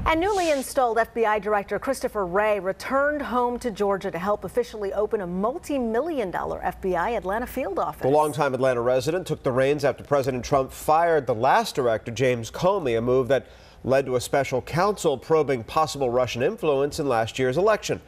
And newly installed FBI Director Christopher Wray returned home to Georgia to help officially open a multi-million-dollar FBI Atlanta field office. The longtime Atlanta resident took the reins after President Trump fired the last director, James Comey, a move that led to a special counsel probing possible Russian influence in last year's election.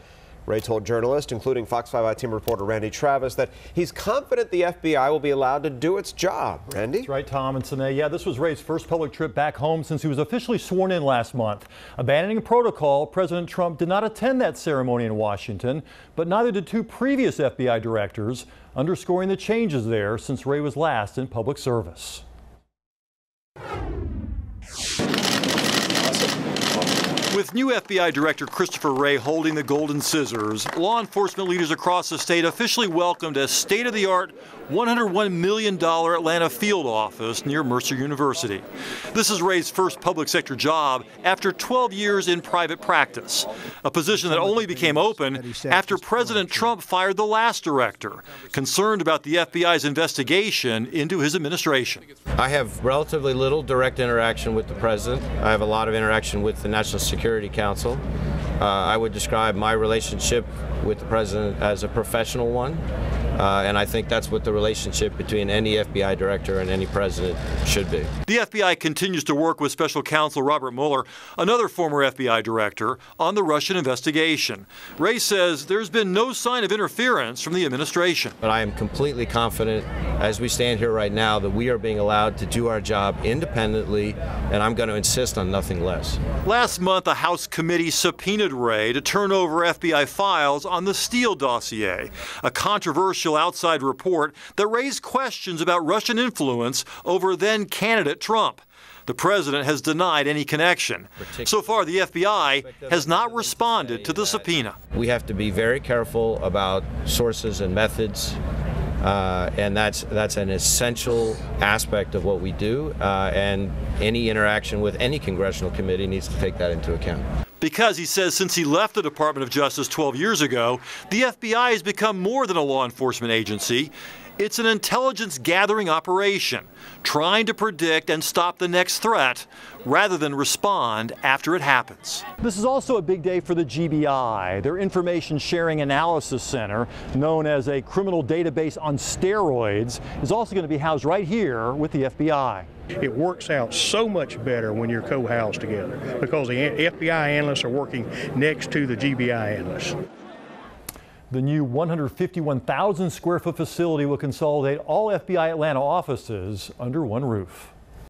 Wray told journalists, including Fox 5 team reporter Randy Travis, that he's confident the FBI will be allowed to do its job. Randy? That's right, Tom and Sine. Yeah, this was Wray's first public trip back home since he was officially sworn in last month. Abandoning protocol, President Trump did not attend that ceremony in Washington, but neither did two previous FBI directors, underscoring the changes there since Wray was last in public service. With new FBI Director Christopher Wray holding the golden scissors, law enforcement leaders across the state officially welcomed a state-of-the-art $101 million Atlanta field office near Mercer University. This is Wray's first public sector job after 12 years in private practice, a position that only became open after President Trump fired the last director, concerned about the FBI's investigation into his administration. I have relatively little direct interaction with the president. I have a lot of interaction with the National Security Council. I would describe my relationship with the president as a professional one. And I think that's what the relationship between any FBI director and any president should be. The FBI continues to work with Special Counsel Robert Mueller, another former FBI director, on the Russian investigation. Wray says there's been no sign of interference from the administration. But I am completely confident, as we stand here right now, that we are being allowed to do our job independently, and I'm going to insist on nothing less. Last month, a House committee subpoenaed Wray to turn over FBI files on the Steele dossier, a controversial outside report that raised questions about Russian influence over then-candidate Trump. The president has denied any connection. So far, the FBI has not responded to the subpoena. We have to be very careful about sources and methods, and that's an essential aspect of what we do, and any interaction with any congressional committee needs to take that into account. Because he says since he left the Department of Justice 12 years ago, the FBI has become more than a law enforcement agency. It's an intelligence gathering operation, trying to predict and stop the next threat rather than respond after it happens. This is also a big day for the GBI, their Information Sharing Analysis Center, known as a criminal database on steroids, is also going to be housed right here with the FBI. It works out so much better when you're co-housed together because the FBI analysts are working next to the GBI analysts. The new 151,000 square foot facility will consolidate all FBI Atlanta offices under one roof.